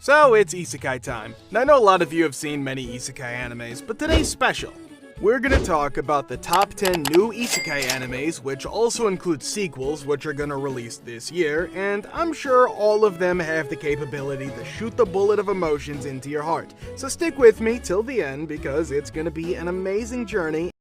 So it's isekai time. Now I know a lot of you have seen many isekai animes, but today's special. We're gonna talk about the top 10 new isekai animes, which also include sequels which are gonna release this year, and I'm sure all of them have the capability to shoot the bullet of emotions into your heart. So stick with me till the end because it's gonna be an amazing journey.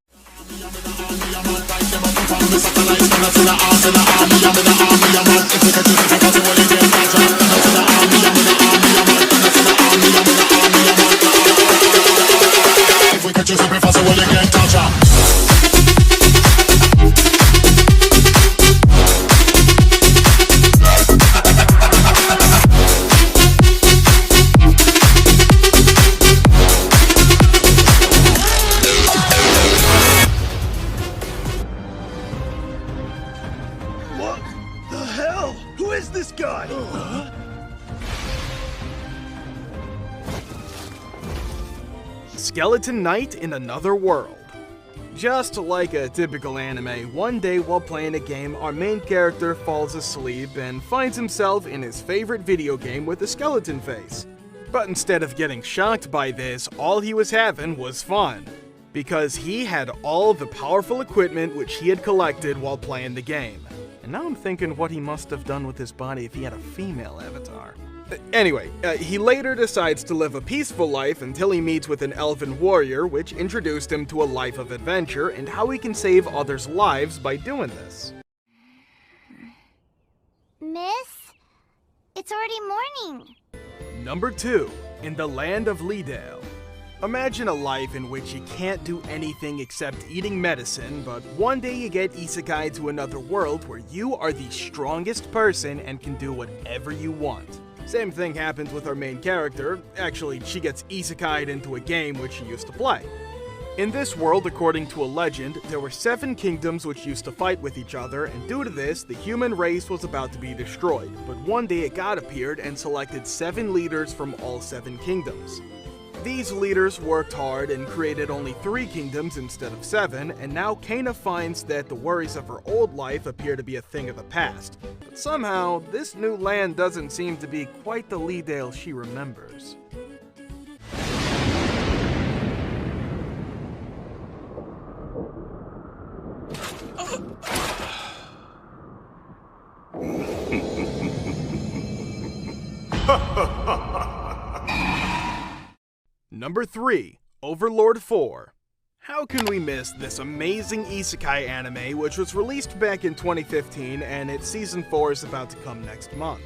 What the hell? Who is this guy? Skeleton Knight in Another World. Just like a typical anime, one day while playing a game, our main character falls asleep and finds himself in his favorite video game with a skeleton face. But instead of getting shocked by this, all he was having was fun, because he had all the powerful equipment which he had collected while playing the game. And now I'm thinking what he must have done with his body if he had a female avatar. Anyway, he later decides to live a peaceful life until he meets with an elven warrior, which introduced him to a life of adventure and how he can save others' lives by doing this. Miss? It's already morning. Number 2. In the Land of Lidale. Imagine a life in which you can't do anything except eating medicine, but one day you get isekai to another world where you are the strongest person and can do whatever you want. Same thing happens with our main character. Actually, she gets isekai'd into a game which she used to play. In this world, according to a legend, there were 7 kingdoms which used to fight with each other, and due to this, the human race was about to be destroyed. But one day a god appeared and selected 7 leaders from all 7 kingdoms. These leaders worked hard and created only 3 kingdoms instead of 7, and now Kana finds that the worries of her old life appear to be a thing of the past. But somehow, this new land doesn't seem to be quite the Lidale she remembers. Number 3. Overlord 4. How can we miss this amazing isekai anime which was released back in 2015 and its season 4 is about to come next month?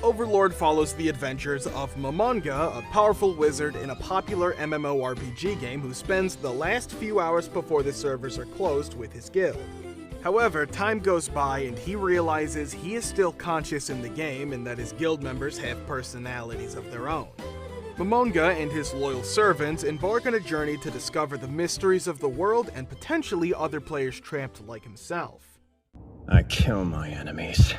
Overlord follows the adventures of Momonga, a powerful wizard in a popular MMORPG game who spends the last few hours before the servers are closed with his guild. However, time goes by and he realizes he is still conscious in the game and that his guild members have personalities of their own. Momonga and his loyal servants embark on a journey to discover the mysteries of the world and potentially other players trapped like himself. I kill my enemies.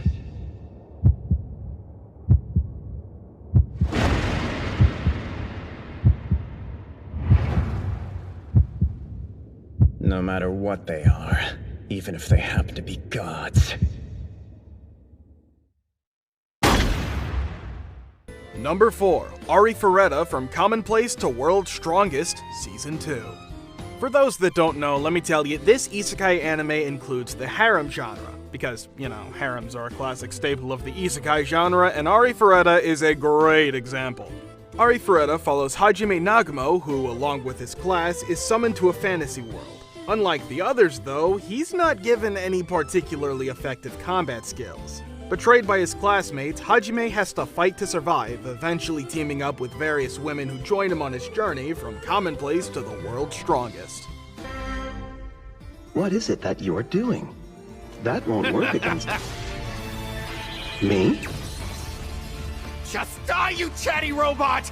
No matter what they are, even if they happen to be gods. Number 4. Arifureta from Commonplace to World's Strongest, Season 2. For those that don't know, let me tell you, this isekai anime includes the harem genre, because, you know, harems are a classic staple of the isekai genre, and Arifureta is a great example. Arifureta follows Hajime Nagumo, who, along with his class, is summoned to a fantasy world. Unlike the others, though, he's not given any particularly effective combat skills. Betrayed by his classmates, Hajime has to fight to survive, eventually teaming up with various women who join him on his journey from commonplace to the world's strongest. What is it that you're doing? That won't work against me. Just die, you chatty robot!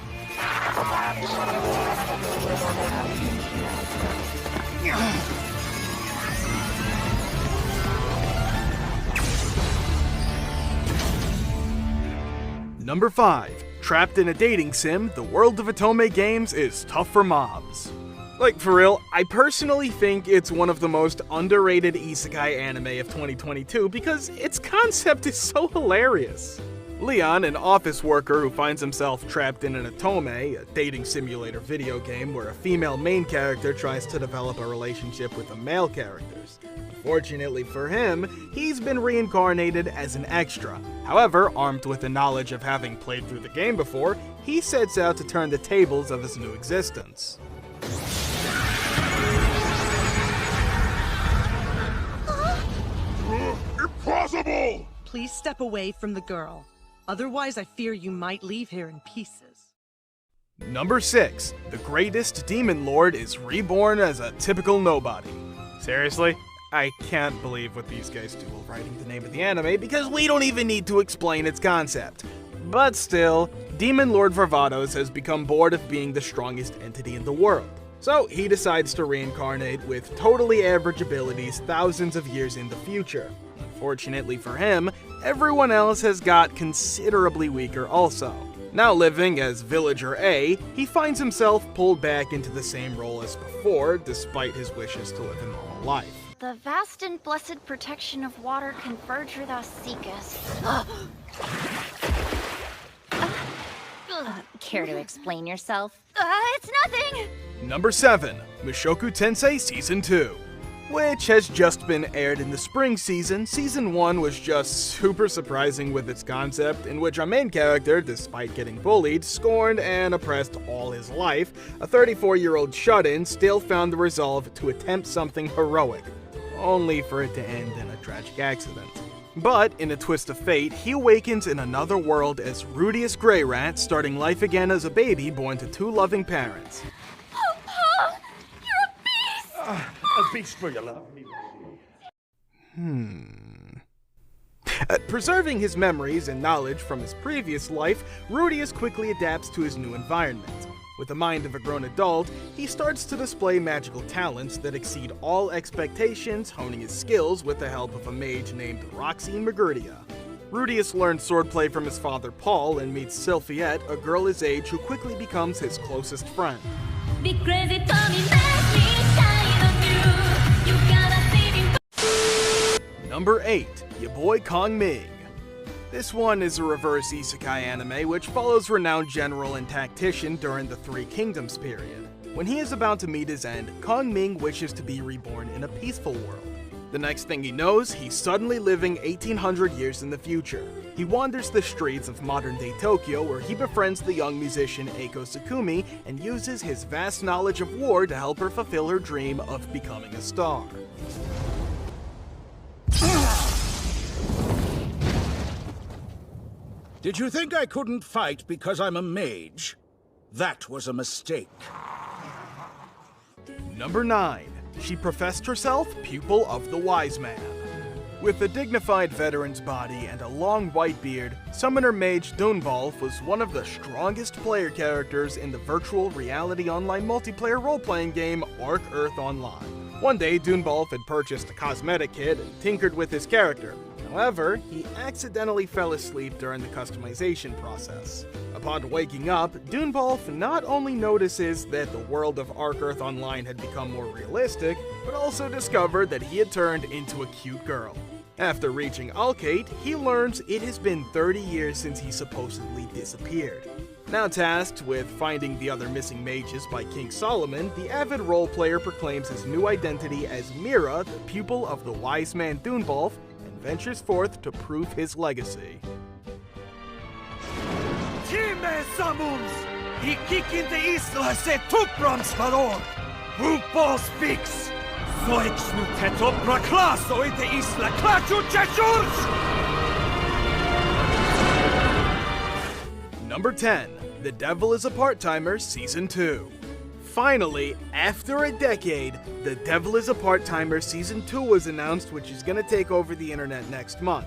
Number 5. Trapped in a dating sim, the world of Otome games is tough for mobs. Like, for real, I personally think it's one of the most underrated isekai anime of 2022 because its concept is so hilarious. Leon, an office worker who finds himself trapped in an otome, a dating simulator video game where a female main character tries to develop a relationship with the male characters. Unfortunately for him, he's been reincarnated as an extra. However, armed with the knowledge of having played through the game before, he sets out to turn the tables of his new existence. Impossible! Please step away from the girl. Otherwise, I fear you might leave here in pieces. Number 6. The greatest demon lord is reborn as a typical nobody. Seriously? I can't believe what these guys do while writing the name of the anime because we don't even need to explain its concept. But still, Demon Lord Varvatos has become bored of being the strongest entity in the world. So he decides to reincarnate with totally average abilities thousands of years in the future. Unfortunately for him, everyone else has got considerably weaker also. Now living as Villager A, he finds himself pulled back into the same role as before, despite his wishes to live a normal life. The vast and blessed protection of water converge where thou seekest. Care to explain yourself? It's nothing! Number 7. Mushoku Tensei Season 2. Which has just been aired in the spring season. Season 1 was just super surprising with its concept, in which our main character, despite getting bullied, scorned, and oppressed all his life, a 34-year-old shut-in still found the resolve to attempt something heroic, only for it to end in a tragic accident. But, in a twist of fate, he awakens in another world as Rudius Greyrat, starting life again as a baby born to 2 loving parents. Papa! You're a beast! A beast for your love. Preserving his memories and knowledge from his previous life, Rudius quickly adapts to his new environment. With the mind of a grown adult, he starts to display magical talents that exceed all expectations, honing his skills with the help of a mage named Roxy Magurdia. Rudius learns swordplay from his father Paul and meets Sylphiette, a girl his age who quickly becomes his closest friend. Be crazy for me, let me shine on you. You gotta see me. Number 8. Ya boy Kong Ming. This one is a reverse isekai anime which follows renowned general and tactician during the Three Kingdoms period. When he is about to meet his end, Kong Ming wishes to be reborn in a peaceful world. The next thing he knows, he's suddenly living 1800 years in the future. He wanders the streets of modern-day Tokyo where he befriends the young musician Eiko Sakumi and uses his vast knowledge of war to help her fulfill her dream of becoming a star. Did you think I couldn't fight because I'm a mage? That was a mistake. Number 9. She professed herself pupil of the wise man. With a dignified veteran's body and a long white beard, Summoner Mage Dunvolf was one of the strongest player characters in the virtual reality online multiplayer role-playing game Arc Earth Online. One day, Dunvolf had purchased a cosmetic kit and tinkered with his character. However, he accidentally fell asleep during the customization process. Upon waking up, Dunvolf not only notices that the world of Arc Earth Online had become more realistic, but also discovered that he had turned into a cute girl. After reaching Alkate, he learns it has been 30 years since he supposedly disappeared. Now tasked with finding the other missing mages by King Solomon, the avid role player proclaims his new identity as Mira, the pupil of the wise man Dunvolf, and ventures forth to prove his legacy. Time summons! Ikikinte isla se tupromspador! Rupos fix! Zoix nu teto praklaso inte isla klachu chachurs! Number 10. The Devil is a Part-Timer Season 2. Finally, after a decade, The Devil is a Part-Timer Season 2 was announced, which is gonna take over the internet next month.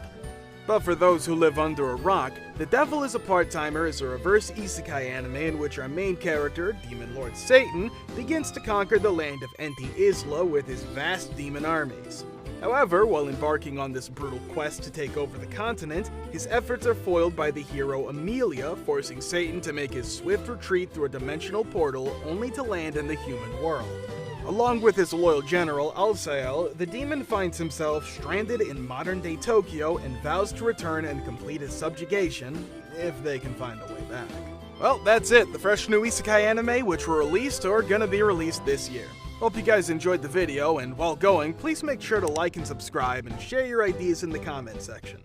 But for those who live under a rock, The Devil is a Part-Timer is a reverse isekai anime in which our main character, Demon Lord Satan, begins to conquer the land of Enti Isla with his vast demon armies. However, while embarking on this brutal quest to take over the continent, his efforts are foiled by the hero Amelia, forcing Satan to make his swift retreat through a dimensional portal only to land in the human world. Along with his loyal general, Alsael, the demon finds himself stranded in modern-day Tokyo and vows to return and complete his subjugation, if they can find a way back. Well, that's it, the fresh new Isekai anime which were released or gonna be released this year. Hope you guys enjoyed the video, and while going, please make sure to like and subscribe and share your ideas in the comment section.